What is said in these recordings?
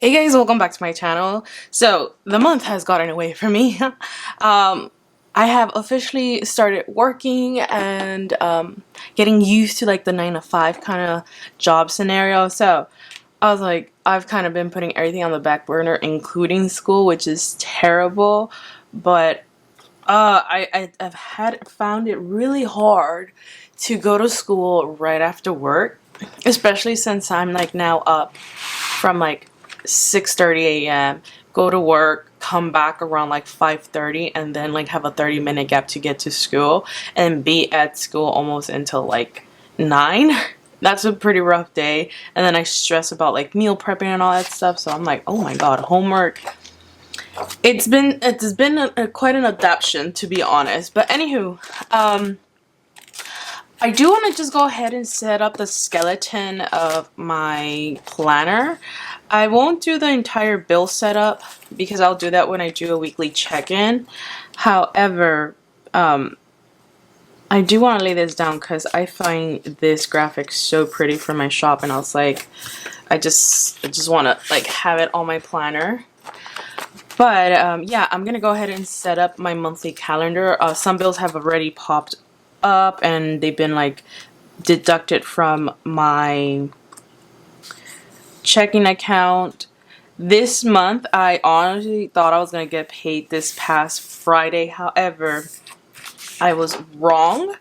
Hey guys, welcome back to my channel. So the month has gotten away from me. I have officially started working and getting used to like the 9 to 5 kind of job scenario. So I was like, I've kind of been putting everything on the back burner, including school, which is terrible. But I've found it really hard to go to school right after work, especially since I'm like now up from like 6:30 a.m., go to work, come back around like 5:30, and then like have a 30-minute gap to get to school and be at school almost until like 9. That's a pretty rough day. And then I stress about like meal prepping and all that stuff. So I'm like, oh my god, homework. It's been quite an adaptation, to be honest. But anywho, I do want to just go ahead and set up the skeleton of my planner. I won't do the entire bill setup because I'll do that when I do a weekly check-in. However, I do want to lay this down because I find this graphic so pretty for my shop, and I was like, I just want to like have it on my planner. But yeah, I'm gonna go ahead and set up my monthly calendar. Some bills have already popped up and they've been like deducted from my checking account. This month I honestly thought I was gonna get paid this past Friday. However, I was wrong.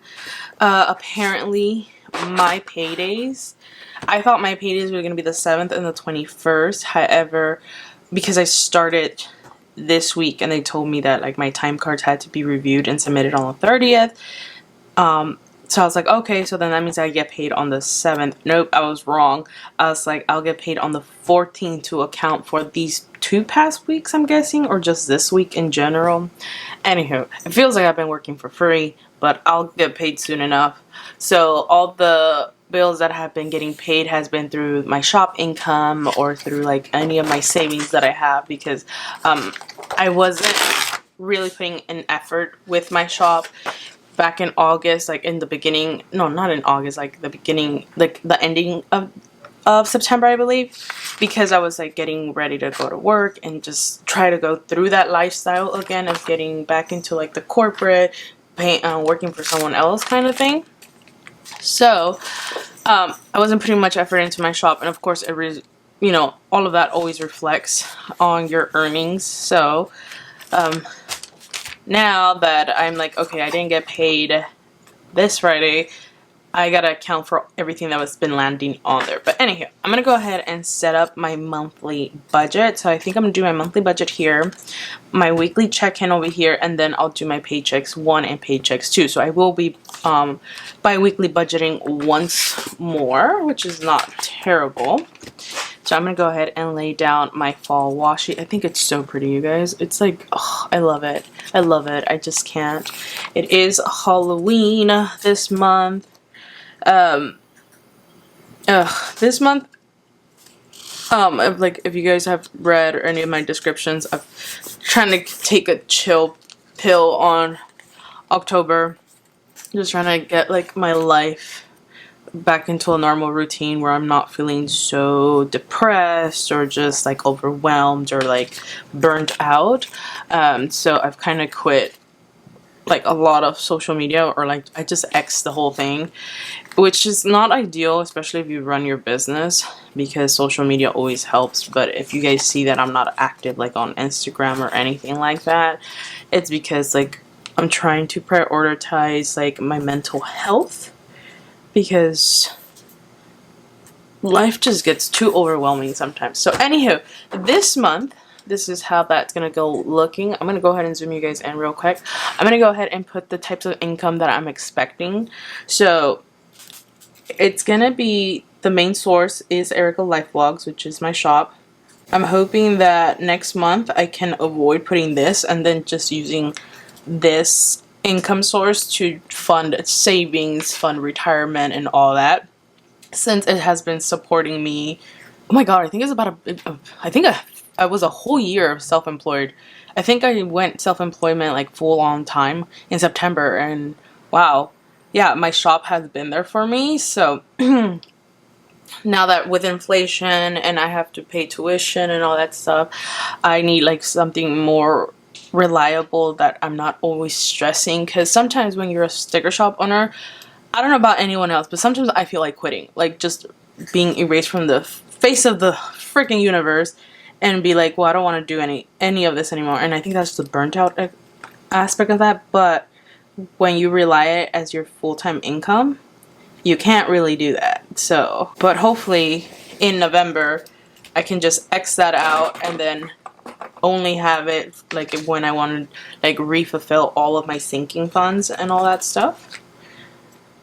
Apparently my paydays, I thought my paydays were gonna be the 7th and the 21st. However, because I started this week and they told me that like my time cards had to be reviewed and submitted on the 30th. So I was like, okay, so then that means I get paid on the 7th. Nope, I was wrong. I was like, I'll get paid on the 14th to account for these 2 past weeks, I'm guessing, or just this week in general. Anywho, it feels like I've been working for free, but I'll get paid soon enough. So all the bills that have been getting paid has been through my shop income or through like any of my savings that I have, because I wasn't really putting an effort with my shop back in August, like in the beginning, no, not in August, like the beginning, like the ending of September, I believe, because I was like getting ready to go to work and just try to go through that lifestyle again of getting back into like the corporate, working for someone else kind of thing. So I wasn't putting much effort into my shop, and of course, all of that always reflects on your earnings. So now that I'm like, okay, I didn't get paid this Friday, I gotta account for everything that was been landing on there. But anyhow, I'm gonna go ahead and set up my monthly budget. So I think I'm gonna do my monthly budget here, my weekly check-in over here, and then I'll do my paychecks 1 and paychecks 2. So I will be bi-weekly budgeting once more, which is not terrible. So I'm going to go ahead and lay down my fall washi. I think it's so pretty, you guys. It's like, oh, I love it. I love it. I just can't. It is Halloween this month. This month, like, if you guys have read or any of my descriptions, I'm trying to take a chill pill on October. Just trying to get, like, my life back into a normal routine where I'm not feeling so depressed or just like overwhelmed or like burnt out. So I've kind of quit like a lot of social media, or like I just X the whole thing, which is not ideal, especially if you run your business, because social media always helps. But if you guys see that I'm not active like on Instagram or anything like that, it's because like I'm trying to prioritize like my mental health, because life just gets too overwhelming sometimes. So anywho, this month, this is how that's gonna go looking. I'm gonna go ahead and zoom you guys in real quick. I'm gonna go ahead and put the types of income that I'm expecting. So it's gonna be, the main source is erikalifevlogs, which is my shop. I'm hoping that next month I can avoid putting this and then just using this income source to fund savings, fund retirement, and all that, since it has been supporting me. Oh my god, I think it's about I was a whole year of self-employed. I think I went self-employment like full on time in September, and wow, yeah, my shop has been there for me. So now that with inflation and I have to pay tuition and all that stuff, I need like something more reliable that I'm not always stressing, because sometimes when you're a sticker shop owner, I don't know about anyone else, but sometimes I feel like quitting, like just being erased from the face of the freaking universe and be like, well, I don't want to do any of this anymore. And I think that's the burnt out aspect of that. But when you rely it as your full-time income, you can't really do that. So, but hopefully in November I can just X that out and then only have it like when I want to like refulfill all of my sinking funds and all that stuff.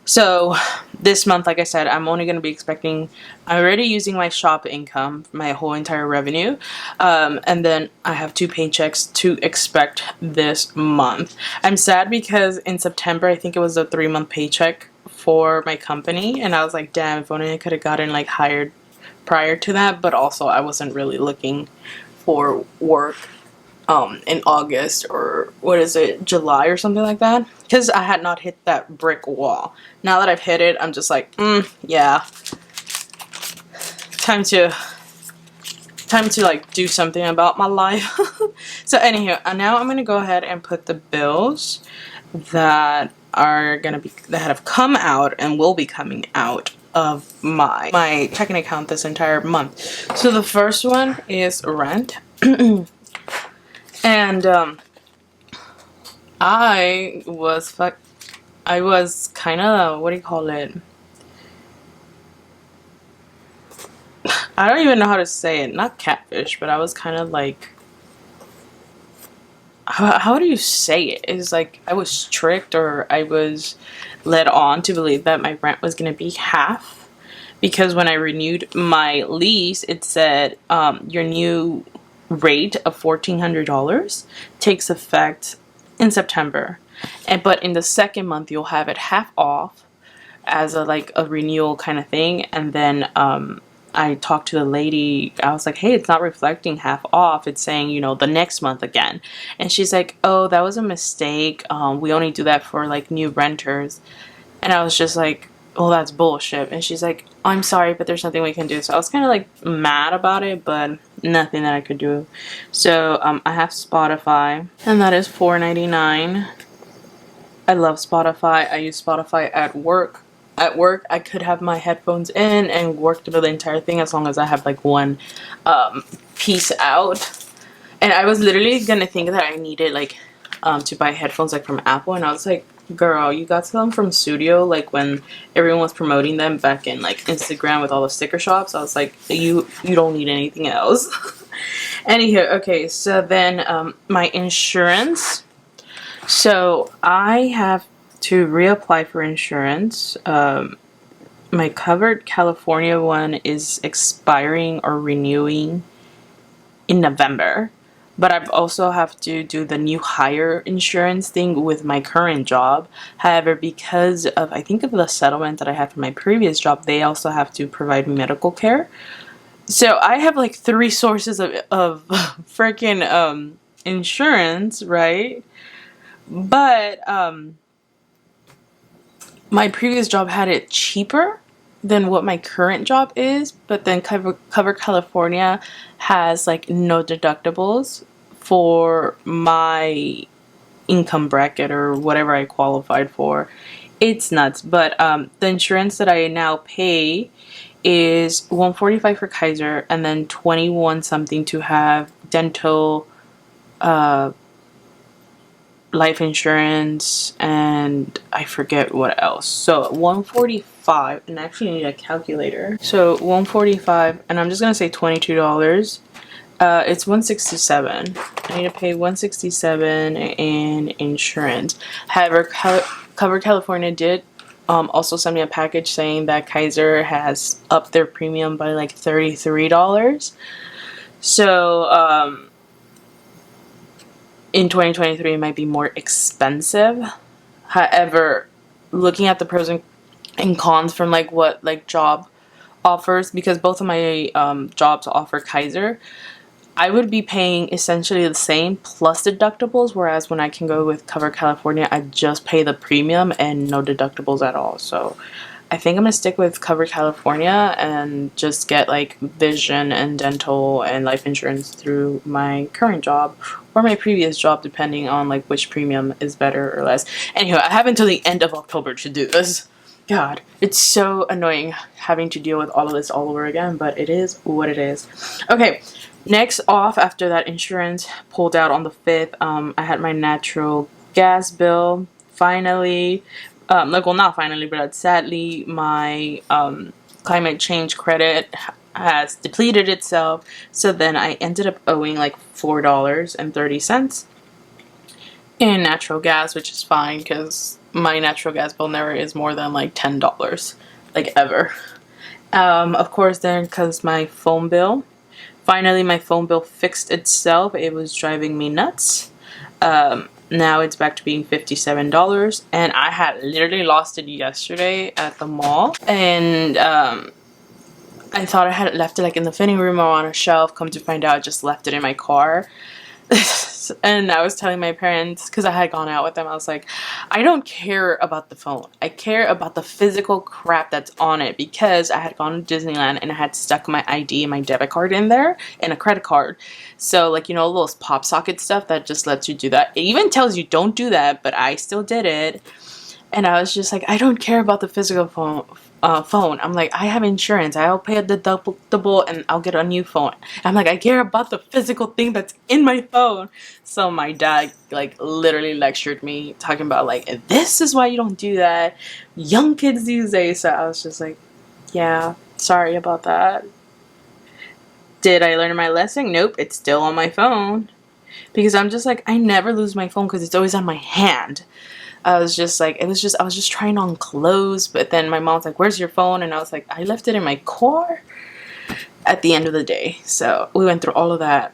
So this month, like I said, I'm only going to be expecting, I'm already using my shop income, my whole entire revenue, and then I have 2 paychecks to expect this month. I'm sad because in September, I think it was a 3-month paycheck for my company, and I was like, damn, if only I could have gotten like hired prior to that, but also I wasn't really looking for work in August, or what is it, July or something like that, because I had not hit that brick wall. Now that I've hit it, I'm just like, yeah, time to like do something about my life. So anyhow, now I'm gonna go ahead and put the bills that are gonna be, that have come out and will be coming out of my checking account this entire month. So the first one is rent. And I was kind of, what do you call it? I don't even know how to say it. Not catfish, but I was kind of like, how do you say it? It's like I was tricked, or I was led on to believe that my rent was going to be half, because when I renewed my lease, it said your new rate of $1,400 takes effect in September, but in the second month you'll have it half off as a like a renewal kind of thing. And then I talked to the lady, I was like, hey, it's not reflecting half off, it's saying, you know, the next month again. And she's like, oh, that was a mistake, we only do that for like new renters. And I was just like, well, that's bullshit. And she's like, I'm sorry, but there's nothing we can do. So I was kind of like mad about it, but nothing that I could do. So I have Spotify, and that is $4.99. I love Spotify. I use Spotify at work. At work, I could have my headphones in and work through the entire thing as long as I have like one piece out. And I was literally gonna think that I needed like to buy headphones like from Apple, and I was like, girl, you got some from Studio, like when everyone was promoting them back in like Instagram with all the sticker shops. I was like, you don't need anything else. Anywho, okay, so then my insurance. So I have to reapply for insurance. My covered California one is expiring or renewing in November. But I also have to do the new hire insurance thing with my current job. However, because of, I think, of the settlement that I had from my previous job, they also have to provide me medical care. So I have like 3 sources of freaking insurance, right? But my previous job had it cheaper than what my current job is, but then Cover California has like no deductibles for my income bracket or whatever I qualified for. It's nuts. But the insurance that I now pay is $145 for Kaiser, and then 21 something to have dental, life insurance, and I forget what else. So $145, and I actually need a calculator. So $145, and I'm just gonna say $22. It's $167. I need to pay $167 in insurance. However, Cover California did also send me a package saying that Kaiser has upped their premium by like $33. So in 2023 it might be more expensive. However, looking at the pros and cons from like what like job offers, because both of my jobs offer Kaiser, I would be paying essentially the same plus deductibles, whereas when I can go with Cover California, I just pay the premium and no deductibles at all. So I think I'm gonna stick with Cover California and just get like vision and dental and life insurance through my current job or my previous job, depending on like which premium is better or less. Anyway, I have until the end of October to do this. God, it's so annoying having to deal with all of this all over again, but it is what it is. Okay, next off, after that insurance pulled out on the 5th, I had my natural gas bill. Finally, like, well, not finally, but sadly, my climate change credit has depleted itself. So then I ended up owing like $4.30 in natural gas, which is fine because my natural gas bill never is more than like $10, like ever. Of course, then because my phone bill, finally my phone bill fixed itself. It was driving me nuts. Now it's back to being $57, and I had literally lost it yesterday at the mall, and I thought I had left it like in the fitting room or on a shelf. Come to find out, I just left it in my car. And I was telling my parents, because I had gone out with them, I was like, I don't care about the phone. I care about the physical crap that's on it, because I had gone to Disneyland and I had stuck my ID and my debit card in there and a credit card. So like, you know, those pop socket stuff that just lets you do that. It even tells you don't do that, but I still did it. And I was just like, I don't care about the physical phone. I'm like, I have insurance. I'll pay a deductible and I'll get a new phone. I'm like, I care about the physical thing that's in my phone. So my dad like literally lectured me, talking about like, this is why you don't do that. Young kids these days. So I was just like, yeah, sorry about that. Did I learn my lesson? Nope, it's still on my phone. Because I'm just like, I never lose my phone because it's always on my hand. I was just like, I was just trying on clothes, but then my mom's like, where's your phone? And I was like, I left it in my car at the end of the day. So we went through all of that.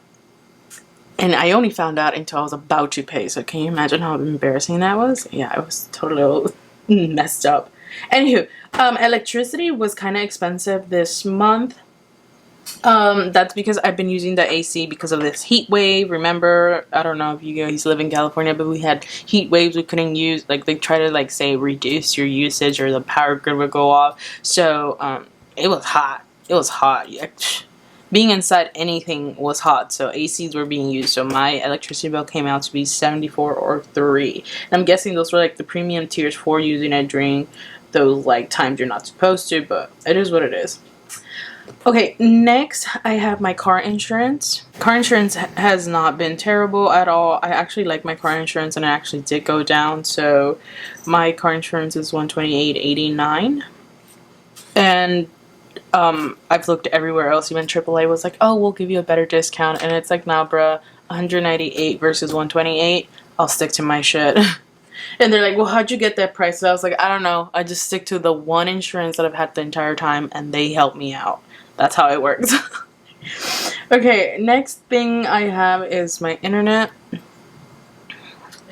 And I only found out until I was about to pay. So can you imagine how embarrassing that was? Yeah, it was totally messed up. Anywho, electricity was kind of expensive this month. That's because I've been using the AC because of this heat wave. Remember, I don't know if you guys live in California, but we had heat waves we couldn't use. Like, they try to like say reduce your usage or the power grid would go off. So it was hot. It was hot. Yeah. Being inside anything was hot, so ACs were being used. So my electricity bill came out to be $74 or $3. And I'm guessing those were like the premium tiers for using it during those like times you're not supposed to, but it is what it is. Okay, next I have my car insurance. Car insurance has not been terrible at all. I actually like my car insurance, and it actually did go down. So my car insurance is $128.89. And I've looked everywhere else. Even AAA was like, oh, we'll give you a better discount. And it's like, nah, bruh, 198 versus 128. I'll stick to my shit. And they're like, well, how'd you get that price? So I was like, I don't know. I just stick to the one insurance that I've had the entire time, and they help me out. That's how it works. Okay, next thing I have is my internet.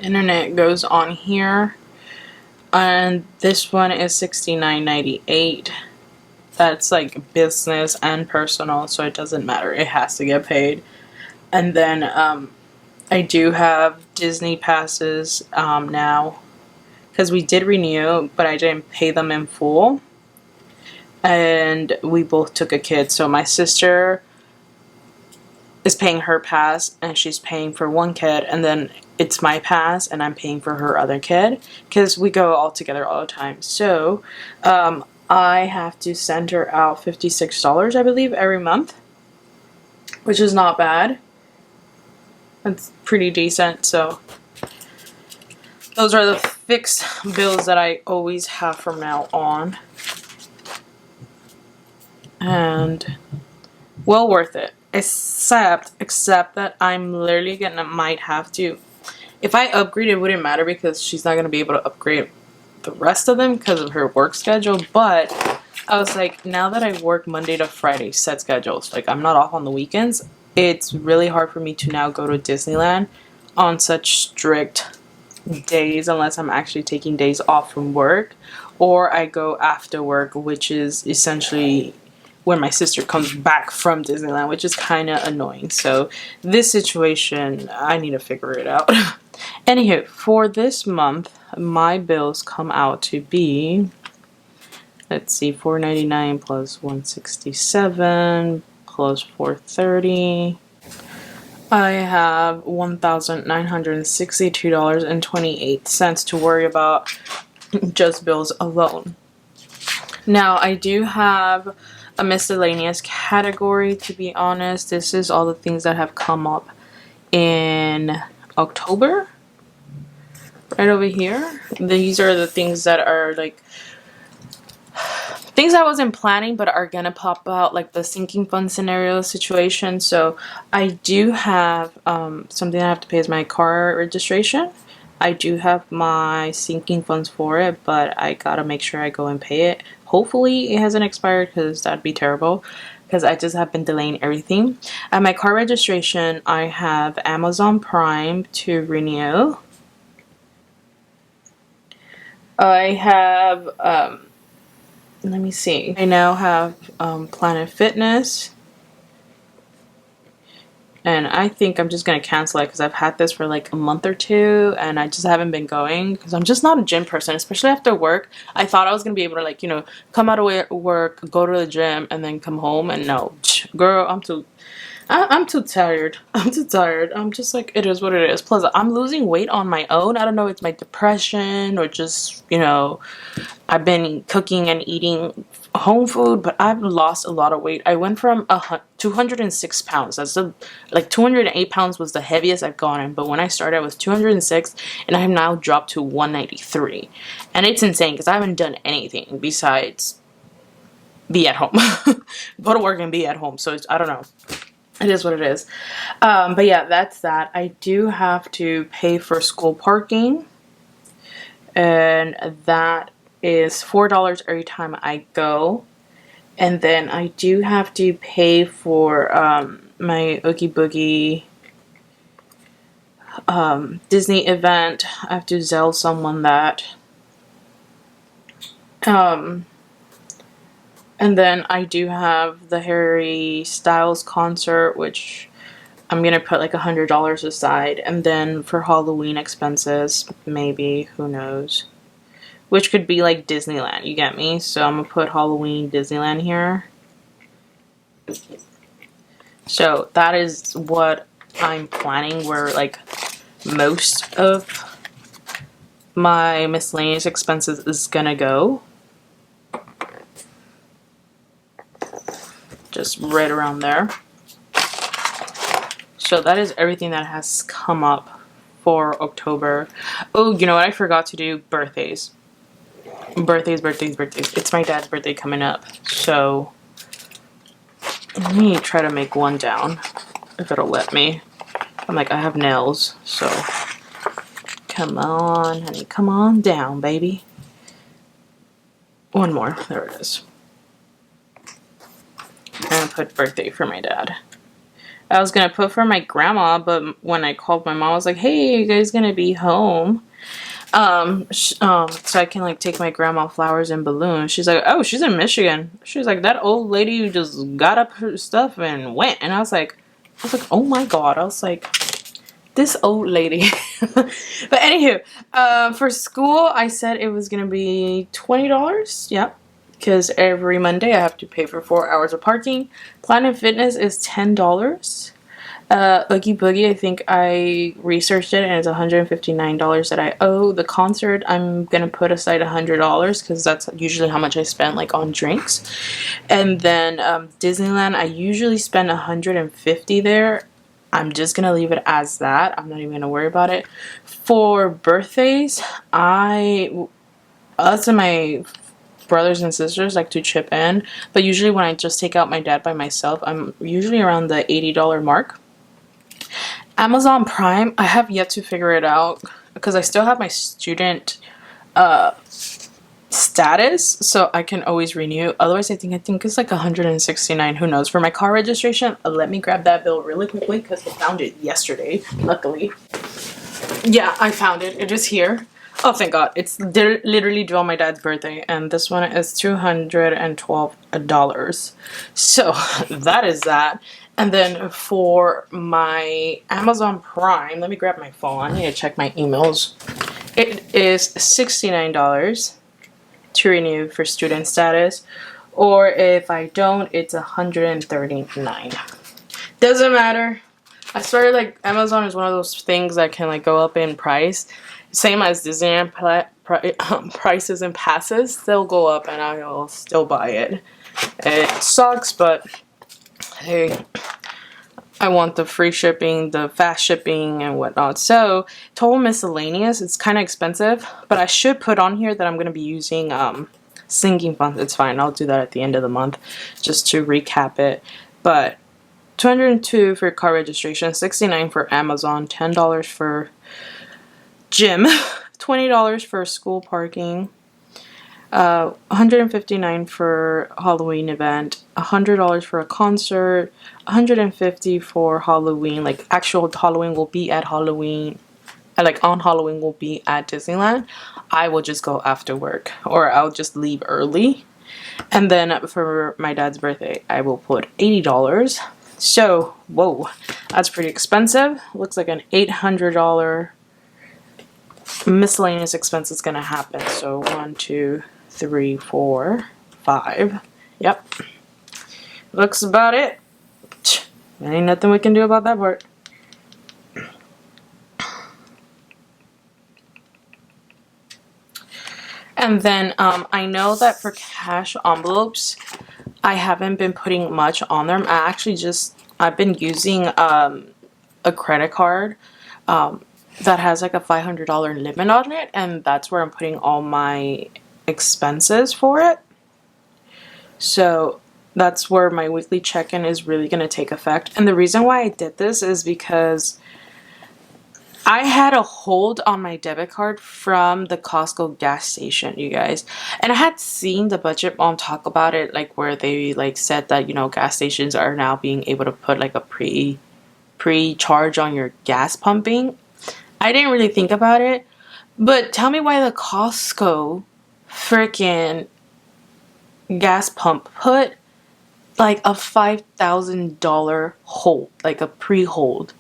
Internet goes on here. And this one is $69.98. That's like business and personal, so it doesn't matter. It has to get paid. And then I do have Disney passes now, because we did renew, but I didn't pay them in full. And we both took a kid. So my sister is paying her pass, and she's paying for one kid, and then it's my pass, and I'm paying for her other kid, because we go all together all the time. So I have to send her out $56, I believe, every month, which is not bad. That's pretty decent. So those are the fixed bills that I always have from now on. And well worth it. Except that I'm literally might have to. If I upgrade, it wouldn't matter, because she's not going to be able to upgrade the rest of them because of her work schedule. But I was like, now that I work Monday to Friday set schedules, like I'm not off on the weekends, it's really hard for me to now go to Disneyland on such strict days, unless I'm actually taking days off from work, or I go after work, which is essentially when my sister comes back from Disneyland, which is kind of annoying. So this situation, I need to figure it out. Anywho, for this month, my bills come out to be let's see, $4.99 plus $167 plus $4.30. I have $1,962.28 to worry about just bills alone. Now, I do have a miscellaneous category, to be honest. This is all the things that have come up in October. Right over here. These are the things that are like things I wasn't planning but are gonna pop out, like the sinking fund scenario situation. So I do have something I have to pay is my car registration. I do have my sinking funds for it, but I gotta make sure I go and pay it. Hopefully it hasn't expired, because that'd be terrible, because I just have been delaying everything. At my car registration, I have Amazon Prime to renew. I have let me see. I now have Planet Fitness. And I think I'm just going to cancel it, because I've had this for like a month or two and I just haven't been going, because I'm just not a gym person, especially after work. I thought I was going to be able to, like, you know, come out of work, go to the gym, and then come home. And no, girl, I'm too tired. I'm too tired. I'm just like, it is what it is. Plus, I'm losing weight on my own. I don't know if it's my depression or just, you know, I've been cooking and eating home food, but I've lost a lot of weight. I went from 206 pounds. That's like 208 pounds was the heaviest I've gone in. But when I started, I was 206, and I have now dropped to 193. And it's insane, because I haven't done anything besides be at home. Go to work and be at home. So I don't know. It is what it is. But yeah, that's that. I do have to pay for school parking, and that is $4 every time I go. And then I do have to pay for my Oogie Boogie Disney event. I have to Zelle someone that. And then I do have the Harry Styles concert, which I'm gonna put like $100 aside. And then for Halloween expenses, maybe, who knows, which could be like Disneyland, you get me? So I'm gonna put Halloween Disneyland here. So that is what I'm planning, where like most of my miscellaneous expenses is gonna go. Just right around there. So that is everything that has come up for October. Oh, you know what? I forgot to do birthdays. Birthdays. It's my dad's birthday coming up. So let me try to make one down, if it'll let me. I'm like, I have nails, so come on, honey. Come on down, baby. One more. There it is. I'm gonna put birthday for my dad. I was gonna put for my grandma, but when I called my mom, I was like, hey, you guys gonna be home? So I can like take my grandma flowers and balloons. She's like, oh, she's in Michigan. She's like, that old lady who just got up her stuff and went. And I was like, oh my god. I was like, this old lady. But anywho, for school, I said it was gonna be $20. Yep. Because every Monday I have to pay for 4 hours of parking. Planet Fitness is $10. Oogie Boogie, I think I researched it, and it's $159 that I owe. The concert, I'm gonna put aside $100, because that's usually how much I spend like on drinks. And then Disneyland, I usually spend $150 there. I'm just gonna leave it as that. I'm not even gonna worry about it. For birthdays, us and my brothers and sisters like to chip in, but usually when I just take out my dad by myself, I'm usually around the $80 mark. Amazon Prime, I have yet to figure it out, because I still have my student status, so I can always renew. Otherwise, I think it's like $169. Who knows? For my car registration, let me grab that bill really quickly, because I found it yesterday, luckily. Yeah, I found it. It is here. Oh, thank God. It's literally due on my dad's birthday, and this one is $212. So that is that. And then for my Amazon Prime, let me grab my phone. I need to check my emails. It is $69. to renew for student status. Or if I don't, it's $139. Doesn't matter. I started, like, Amazon is one of those things that can, like, go up in price. Same as Disneyland prices and passes. They'll go up and I'll still buy it. It sucks, but hey, I want the free shipping, the fast shipping, and whatnot. So, total miscellaneous, it's kind of expensive, but I should put on here that I'm going to be using sinking funds. It's fine. I'll do that at the end of the month just to recap it. But $202 for car registration, $69 for Amazon, $10 for gym, $20 for school parking, $159 for Halloween event, $100 for a concert, $150 for Halloween, like actual Halloween will be at Halloween, like on Halloween will be at Disneyland. I will just go after work, or I'll just leave early. And then for my dad's birthday, I will put $80. So, whoa, that's pretty expensive. Looks like an $800 miscellaneous expense is going to happen. So, 1, 2, 3, 4, 5. Yep. Looks about it. Ain't nothing we can do about that part. And then I know that for cash envelopes, I haven't been putting much on them. I've been using a credit card that has like a $500 limit on it, and that's where I'm putting all my expenses for it. So that's where my weekly check-in is really going to take effect. And the reason why I did this is because I had a hold on my debit card from the Costco gas station, you guys. And I had seen the budget mom talk about it, like where they like said that, you know, gas stations are now being able to put like a pre-charge on your gas pumping. I didn't really think about it, but tell me why the Costco freaking gas pump put like a $5,000 hold, like a pre-hold.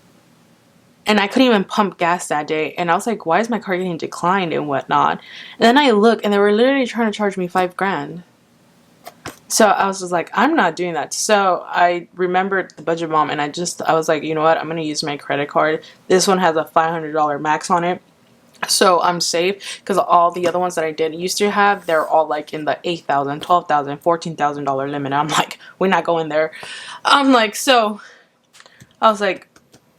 And I couldn't even pump gas that day. And I was like, why is my car getting declined and whatnot? And then I look and they were literally trying to charge me $5,000. So I was just like, I'm not doing that. So I remembered the budget mom and I was like, you know what? I'm going to use my credit card. This one has a $500 max on it. So I'm safe, because all the other ones that I did used to have, they're all like in the $8,000, $12,000, $14,000 limit. I'm like, we're not going there. I'm like, so I was like,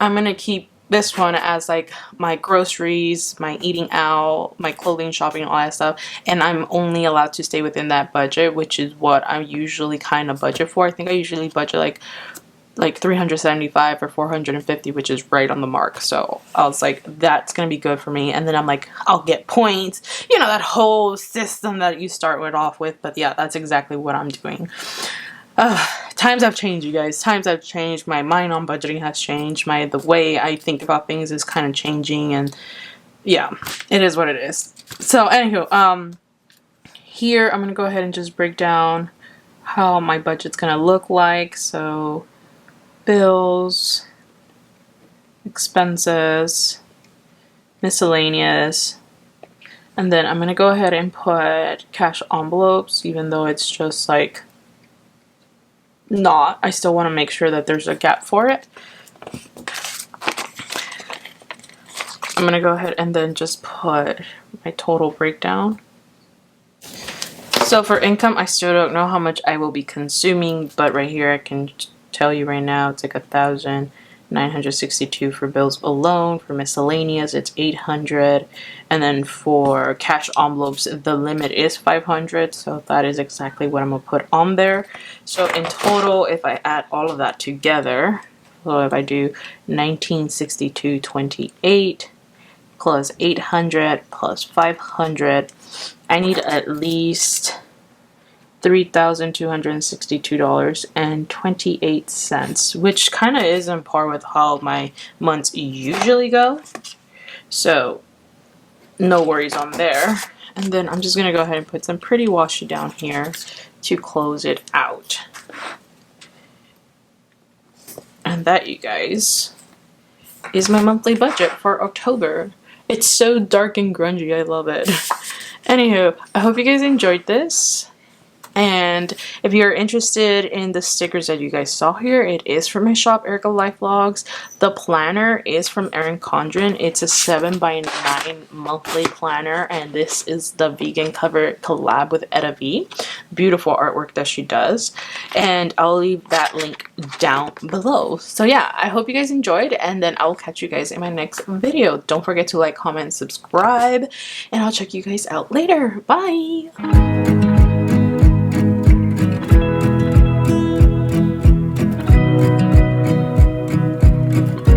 I'm going to keep this one as like my groceries, my eating out, my clothing, shopping, all that stuff. And I'm only allowed to stay within that budget, which is what I usually kind of budget for. I think I usually budget like 375 or 450, which is right on the mark. So I was like, that's gonna be good for me. And then I'm like, I'll get points, you know, that whole system that you start off with. But yeah, that's exactly what I'm doing. Times have changed, you guys. Times have changed. My mind on budgeting has changed. The way I think about things is kind of changing, and yeah, it is what it is. So anywho, here I'm gonna go ahead and just break down how my budget's gonna look like. So bills, expenses, miscellaneous, and then I'm gonna go ahead and put cash envelopes, even though it's just like not. I still want to make sure that there's a gap for it. I'm gonna go ahead and then just put my total breakdown. So for income, I still don't know how much I will be consuming, but right here I can tell you right now it's like $1,962 for bills alone. For miscellaneous, it's $800, and then for cash envelopes, the limit is $500. So that is exactly what I'm gonna put on there. So in total, if I add all of that together, so if I do $1,962.28 plus $800 plus $500, I need at least $3,262.28, which kind of is on par with how my months usually go. So no worries on there. And then I'm just gonna go ahead and put some pretty washi down here to close it out. And that, you guys, is my monthly budget for October. It's so dark and grungy. I love it. Anywho, I hope you guys enjoyed this. And if you're interested in the stickers that you guys saw here, it is from my shop, Erika Life Vlogs. The planner is from Erin Condren. It's a 7x9 monthly planner, and this is the vegan cover collab with Etta V. Beautiful artwork that she does, and I'll leave that link down below. So yeah, I hope you guys enjoyed, and then I'll catch you guys in my next video. Don't forget to like, comment, subscribe, and I'll check you guys out later. Bye!